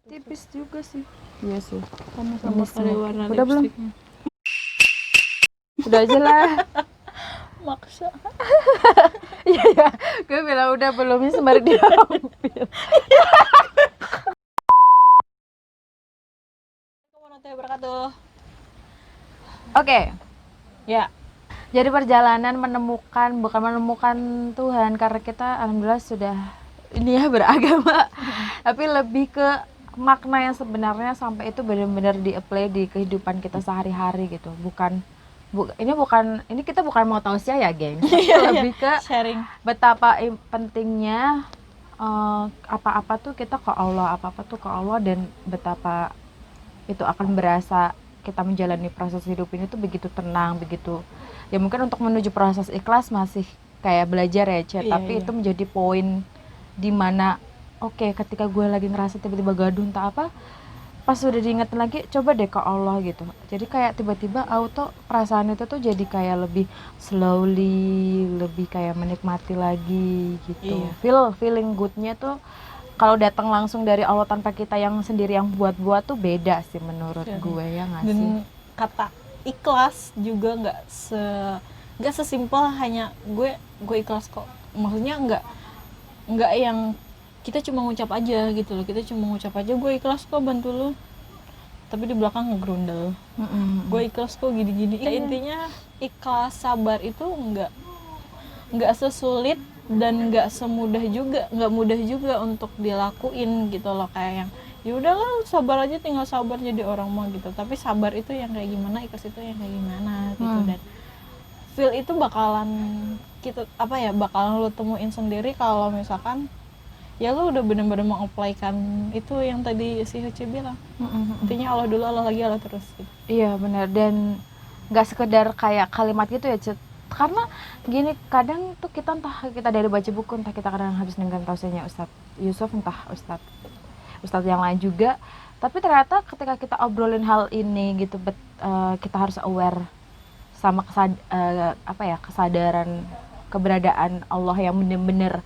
Tipis juga sih. Iya sih. Sama-sama kali warna Udah belum? lipstiknya. Udah aja lah. Maksa. Iya ya, gue bilang udah belumnya sembari diambil. Assalamualaikum wabarakatuh. Oke, Ya, jadi perjalanan bukan menemukan Tuhan karena kita alhamdulillah sudah ini ya beragama, tapi lebih ke makna yang sebenarnya sampai itu benar-benar di-apply di kehidupan kita sehari-hari gitu. Ini kita bukan mau tausiah ya, geng. Tapi lebih ke sharing. betapa pentingnya apa-apa tuh kita ke Allah, apa-apa tuh ke Allah, dan betapa itu akan berasa kita menjalani proses hidup ini tuh begitu tenang, begitu ya mungkin untuk menuju proses ikhlas masih kayak belajar ya, Cek. Iya, Tapi iya. itu menjadi poin dimana oke, ketika gue lagi ngerasa tiba-tiba gaduh entah apa, pas udah diingetin lagi coba deh ke Allah gitu, jadi kayak tiba-tiba auto perasaan itu tuh jadi kayak lebih slowly, lebih kayak menikmati lagi gitu. Iya. Feeling goodnya tuh kalau datang langsung dari Allah tanpa kita yang sendiri yang buat-buat tuh beda sih menurut gue, ya nggak sih? Dan kata ikhlas juga nggak sesimpel hanya gue ikhlas kok. Maksudnya nggak yang kita cuma ngucap aja gitu loh. Kita cuma ngucap aja gue ikhlas kok bantu lu, tapi di belakang ngegrundel. Gue ikhlas kok gini-gini. Ya, intinya ikhlas sabar itu nggak sesulit dan nggak mudah juga untuk dilakuin gitu loh. Kayak yang ya udahlah sabar aja, tinggal sabar jadi orang mah gitu. Tapi sabar itu yang kayak gimana, ikhlas itu yang kayak gimana gitu. Dan feel itu bakalan bakalan lo temuin sendiri kalau misalkan ya lo udah benar-benar mengapply-kan itu yang tadi si Hece bilang. Intinya Allah dulu, Allah lagi, Allah terus gitu. Iya benar, dan nggak sekedar kayak kalimat gitu ya, Cet. Karena gini, kadang tuh kita entah kita dari baca buku, entah kita kadang habis dengar tausiahnya Ustadz Yusuf, entah Ustadz yang lain juga, tapi ternyata ketika kita obrolin hal ini gitu, kita harus aware sama kesadaran keberadaan Allah yang benar-benar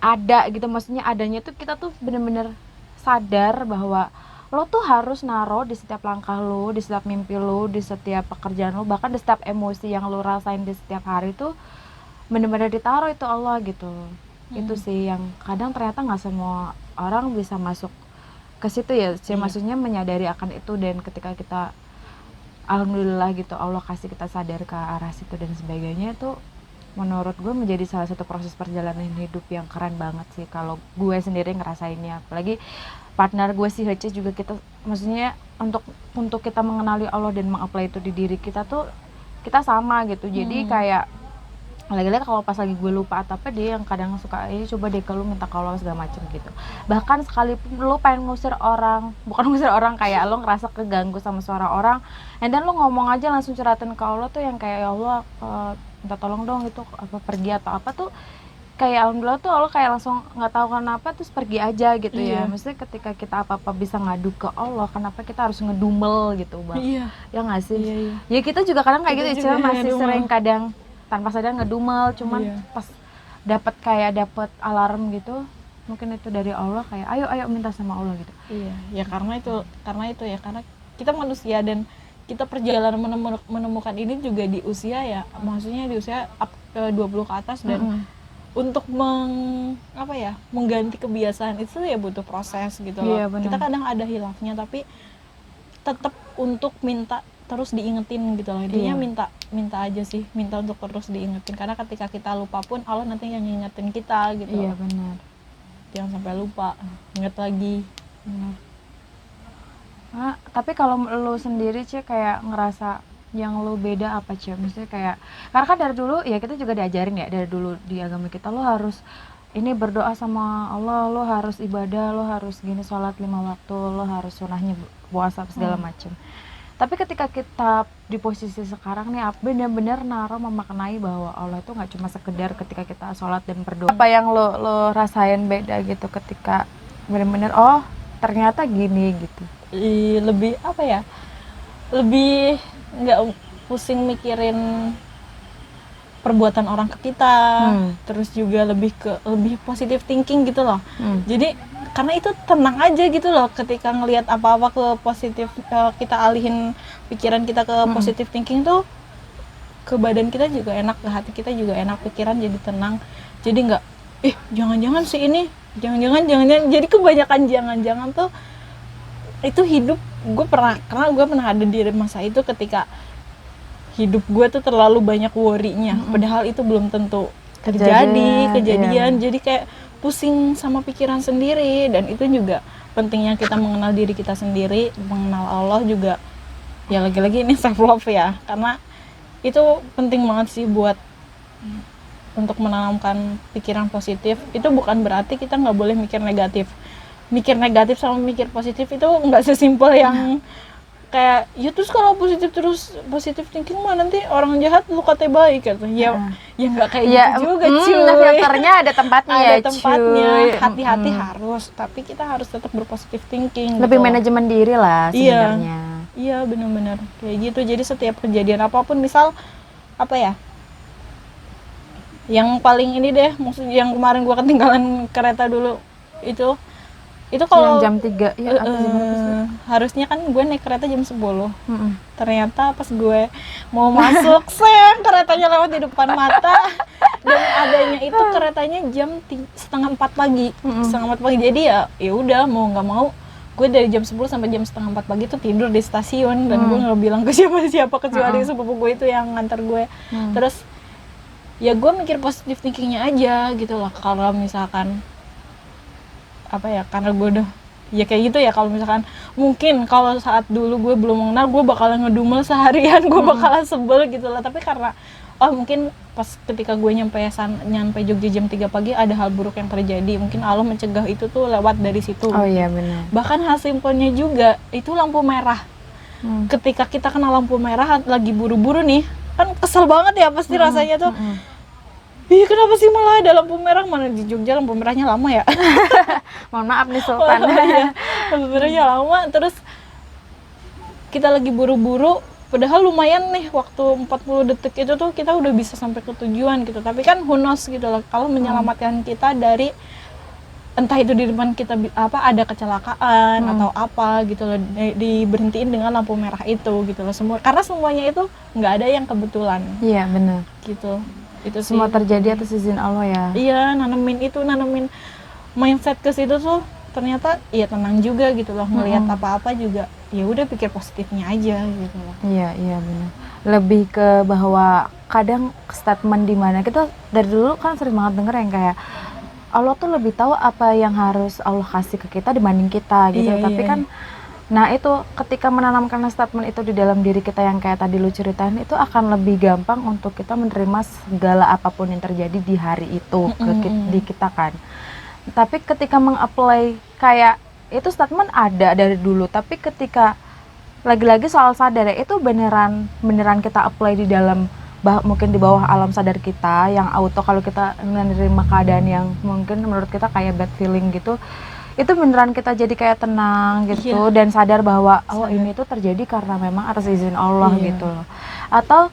ada gitu. Maksudnya adanya tuh kita tuh benar-benar sadar bahwa lo tuh harus naro di setiap langkah lo, di setiap mimpi lo, di setiap pekerjaan lo, bahkan di setiap emosi yang lo rasain di setiap hari tuh benar-benar ditaruh itu Allah gitu. Itu sih yang kadang ternyata nggak semua orang bisa masuk ke situ ya, maksudnya menyadari akan itu. Dan ketika kita alhamdulillah gitu Allah kasih kita sadar ke arah situ dan sebagainya, itu menurut gue menjadi salah satu proses perjalanan hidup yang keren banget sih kalau gue sendiri ngerasainnya. Apalagi partner gue si Hece juga, kita maksudnya untuk kita mengenali Allah dan mengapply itu di diri kita tuh kita sama gitu. Jadi kayak lagi-lagi kalau pas lagi gue lupa atau apa, dia yang kadang suka coba deh kalau minta kalau segala macem gitu. Bahkan sekalipun lo pengen bukan ngusir orang, kayak lo ngerasa keganggu sama suara orang, and then lo ngomong aja langsung curhatin ke Allah tuh yang kayak ya Allah minta tolong dong itu apa pergi atau apa tuh, kayak alhamdulillah tuh Allah kayak langsung nggak tahu kenapa terus pergi aja gitu. Ya maksudnya ketika kita apa-apa bisa ngadu ke Allah, kenapa kita harus ngedumel gitu Bang? Ya nggak sih? Ya kita juga kadang kayak gitu, masih sering kadang tanpa sadar ngedumel, cuman pas dapat alarm gitu, mungkin itu dari Allah, kayak ayo minta sama Allah gitu. Ya karena kita manusia dan kita perjalanan menemukan ini juga di usia ya, maksudnya di usia ke 20 ke atas. Dan untuk mengganti kebiasaan itu ya butuh proses gitu loh. Kita kadang ada hilafnya, tapi tetap untuk minta terus diingetin gitu loh. Intinya minta aja sih, minta untuk terus diingetin, karena ketika kita lupa pun Allah nanti yang ngingetin kita gitu. Iya benar, jangan sampai lupa, inget lagi. Tapi kalau lo sendiri Cek kayak ngerasa yang lo beda apa Cek? Maksudnya kayak karena kan dari dulu ya kita juga diajarin ya dari dulu di agama kita, lo harus ini berdoa sama Allah, lo harus ibadah, lo harus gini, sholat 5 waktu, lo harus sunahnya puasa segala macem. Tapi ketika kita di posisi sekarang nih, benar-benar memaknai bahwa Allah itu nggak cuma sekedar ketika kita sholat dan berdoa. Apa yang lo rasain beda gitu ketika benar-benar oh ternyata gini gitu? Lebih lebih nggak pusing mikirin perbuatan orang ke kita. Terus juga lebih positive thinking gitu loh. Jadi karena itu tenang aja gitu loh ketika ngelihat apa-apa ke positif, kita alihin pikiran kita ke positive thinking tuh, ke badan kita juga enak, ke hati kita juga enak, pikiran jadi tenang, jadi nggak jangan-jangan sih ini, jangan-jangan jadi kebanyakan jangan-jangan tuh itu hidup. Karena gue pernah ada di masa itu ketika hidup gue tuh terlalu banyak worry-nya, padahal itu belum tentu kejadian. Jadi kayak pusing sama pikiran sendiri, dan itu juga pentingnya kita mengenal diri kita sendiri, mengenal Allah juga. Ya lagi-lagi ini self love ya, karena itu penting banget sih buat untuk menanamkan pikiran positif. Itu bukan berarti kita nggak boleh mikir negatif. Mikir negatif sama mikir positif itu nggak sesimpel yang kayak ya terus kalau positif thinking mah nanti orang jahat lu katanya baik gitu. Ya nggak kayak gitu juga cuy. Filternya ada tempatnya ada ya tempatnya. cuy. Hati-hati harus, tapi kita harus tetap berpositif thinking. Lebih gitu. manajemen diri lah sebenarnya. Iya benar-benar kayak gitu. Jadi setiap kejadian apapun, misal apa ya, yang paling ini deh, maksud yang kemarin gua ketinggalan kereta dulu itu kalau yang jam 3 ya apa sih? Harusnya kan gue naik kereta jam 10. Ternyata pas gue mau masuk keretanya lewat di depan mata, dan adanya itu keretanya jam 3:30 pagi. 3:30 pagi. Jadi ya udah mau nggak mau gue dari jam 10 sampai jam 3:30 pagi tuh tidur di stasiun, dan gue nggak bilang ke siapa kecuali sepupu gue itu yang nganter gue. Terus ya gue mikir positive thinkingnya aja gitu loh. Kalau misalkan apa ya, karena gue udah ya kayak gitu ya, kalau misalkan mungkin kalau saat dulu gue belum mengenal, gue bakalan ngedumel seharian, gue bakalan sebel gitu lah. Tapi karena mungkin pas ketika gue nyampe Jogja jam 3 pagi ada hal buruk yang terjadi, mungkin Allah mencegah itu tuh lewat dari situ. Oh iya benar. Bahkan hal simpelnya juga itu lampu merah. Ketika kita kena lampu merah lagi buru-buru nih, kan kesel banget ya pasti rasanya tuh. Iya, kenapa sih malah ada lampu merah? Mana di Jogja lampu merahnya lama ya? Mohon maaf nih Sultan. Iya, lampu merahnya lama. Terus kita lagi buru-buru, padahal lumayan nih waktu 40 detik itu tuh kita udah bisa sampai ke tujuan gitu. Tapi kan who knows gitu loh, kalau menyelamatkan kita dari entah itu di depan kita ada kecelakaan atau apa gitu loh, diberhentiin dengan lampu merah itu gitu loh. Karena semuanya itu nggak ada yang kebetulan. Iya benar. Gitu. Itu semua sih terjadi atas izin Allah ya. Iya, nanemin mindset ke situ tuh ternyata ya tenang juga gitu loh, ngelihat apa-apa juga ya udah pikir positifnya aja gitu loh. Iya benar. Lebih ke bahwa kadang statement di mana kita dari dulu kan sering banget denger yang kayak Allah tuh lebih tahu apa yang harus Allah kasih ke kita dibanding kita gitu. Tapi kan nah itu ketika menanamkan statement itu di dalam diri kita yang kayak tadi lu ceritain, itu akan lebih gampang untuk kita menerima segala apapun yang terjadi di hari itu di kita kan. Tapi ketika meng-apply kayak itu statement ada dari dulu, tapi ketika lagi-lagi soal sadar ya, itu beneran kita apply di dalam mungkin di bawah alam sadar kita yang auto, kalau kita menerima keadaan yang mungkin menurut kita kayak bad feeling gitu, itu beneran kita jadi kayak tenang gitu dan sadar bahwa ini tuh terjadi karena memang atas izin Allah gitu loh. Atau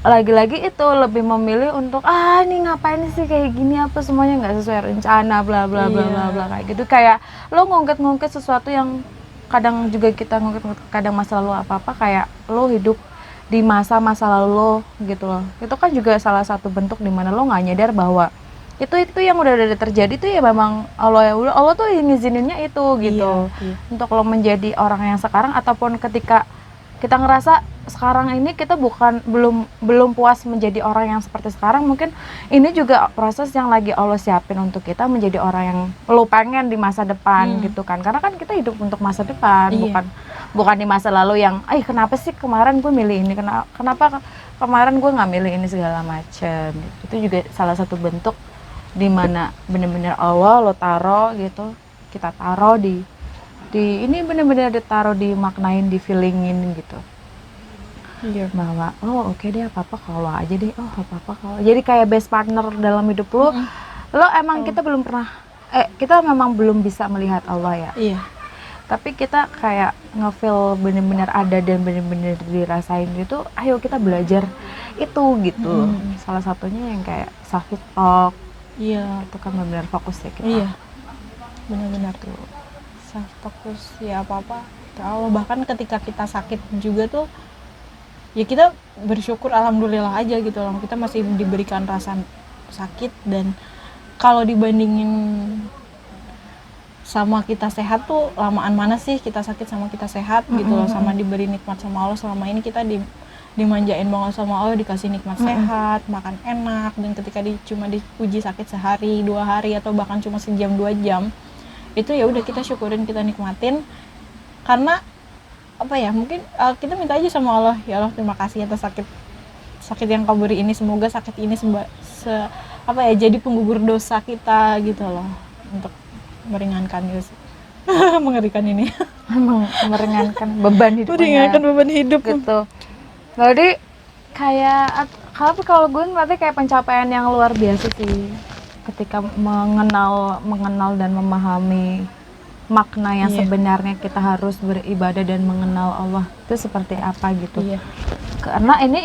lagi-lagi itu lebih memilih untuk ini ngapain sih kayak gini, apa semuanya nggak sesuai rencana bla bla bla bla bla kayak gitu. Kayak lo ngungkit sesuatu yang kadang juga kita ngungkit kadang masa lalu apa kayak lo hidup di masa lalu lo gitu loh. Itu kan juga salah satu bentuk dimana lo nggak nyadar bahwa itu yang udah terjadi tuh ya memang Allah tuh ngizininnya itu gitu. Untuk lo menjadi orang yang sekarang, ataupun ketika kita ngerasa sekarang ini kita belum puas menjadi orang yang seperti sekarang, mungkin ini juga proses yang lagi Allah siapin untuk kita menjadi orang yang lo pengen di masa depan gitu kan. Karena kan kita hidup untuk masa depan, bukan di masa lalu yang kenapa sih kemarin gue milih ini, kenapa kemarin gue nggak milih ini segala macam gitu. Itu juga salah satu bentuk dimana bener-bener Allah lo taruh gitu, kita taruh di ini bener-bener ditaruh, dimaknain, di feelingin gitu. Bahwa oke deh, apa-apa kalau aja deh, apa-apa kalau, jadi kayak best partner dalam hidup lo. Lo emang kita belum pernah kita memang belum bisa melihat Allah ya, tapi kita kayak ngefeel bener-bener ada dan bener-bener dirasain gitu. Ayo kita belajar itu gitu. Salah satunya yang kayak self talk. Itu kan benar-benar fokus ya kita. benar-benar tuh self focus ya apa-apa ke Allah. Bahkan ketika kita sakit juga tuh ya kita bersyukur alhamdulillah aja gitu loh, kita masih diberikan rasa sakit. Dan kalau dibandingin sama kita sehat tuh lamaan mana sih kita sakit sama kita sehat gitu loh, sama diberi nikmat sama Allah. Selama ini kita dimanjain banget sama Allah, dikasih nikmat sehat, makan enak, dan ketika cuma diuji sakit sehari 2 hari atau bahkan cuma sejam 2 jam, itu ya udah kita syukurin, kita nikmatin. Karena apa ya, mungkin kita minta aja sama Allah, ya Allah terima kasih atas sakit yang kau beri ini, semoga sakit ini jadi penggugur dosa kita gitu loh, untuk meringankan gitu. Mengerikan ini. Emang meringankan beban hidupnya. Meringankan beban hidup Gitu. Jadi kayak tapi kalau gue ngeliatnya kayak pencapaian yang luar biasa sih ketika mengenal dan memahami makna yang sebenarnya kita harus beribadah dan mengenal Allah itu seperti apa gitu. Iya. Karena ini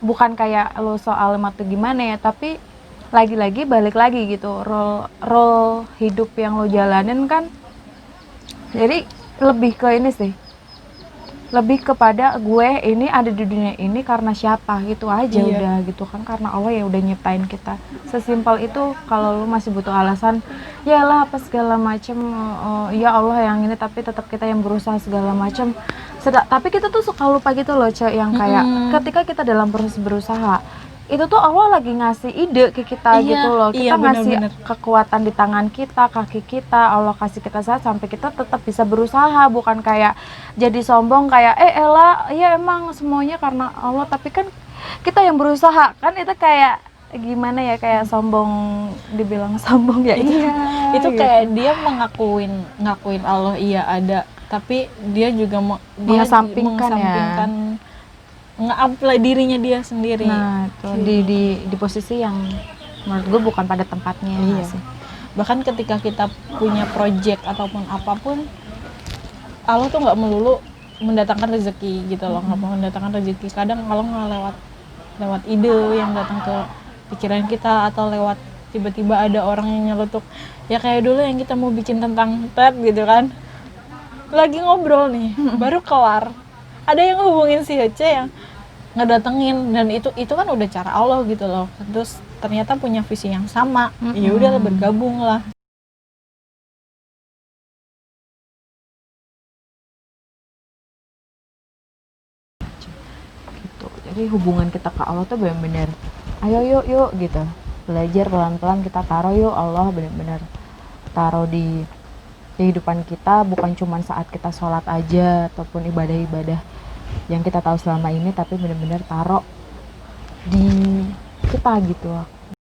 bukan kayak lo soal matu gimana ya, tapi lagi-lagi balik lagi gitu, role hidup yang lo jalanin kan. Jadi lebih ke ini sih, lebih kepada gue ini ada di dunia ini karena siapa gitu aja. Iya. Udah gitu kan, karena Allah ya udah nyiptain kita, sesimpel itu. Kalau lu masih butuh alasan ya lah apa segala macem, ya Allah yang ini, tapi tetap kita yang berusaha segala macem. Tapi kita tuh suka lupa gitu loh, Cek, yang kayak ketika kita dalam proses berusaha itu tuh Allah lagi ngasih ide ke kita gitu loh. Kita ngasih kekuatan di tangan kita, kaki kita, Allah kasih kita sehat sampai kita tetap bisa berusaha, bukan kayak jadi sombong kayak Ella ya emang semuanya karena Allah, tapi kan kita yang berusaha. Kan itu kayak gimana ya, kayak sombong, dibilang sombong ya. Itu gitu. kayak dia ngakuin Allah iya ada, tapi dia juga mengesampingkan nge-apply dirinya dia sendiri. Nah itu di posisi yang menurut gue bukan pada tempatnya. Iya sih. Bahkan ketika kita punya project ataupun apapun, Allah tuh nggak melulu mendatangkan rezeki gitu loh, nggak mendatangkan rezeki. Kadang kalau nggak lewat ide yang datang ke pikiran kita, atau lewat tiba-tiba ada orang yang nyelutuk. Ya kayak dulu yang kita mau bikin tentang TED gitu kan, lagi ngobrol nih, baru kelar ada yang hubungin si Hece yang ngedatengin, dan itu kan udah cara Allah gitu loh. Terus ternyata punya visi yang sama, ya udah bergabung lah. Gitu. Jadi hubungan kita ke Allah tuh benar-benar ayo yuk gitu, belajar pelan-pelan kita taruh yuk Allah, benar-benar taruh di kehidupan kita, bukan cuma saat kita sholat aja ataupun ibadah-ibadah yang kita tahu selama ini, tapi benar-benar taruh di kita gitu.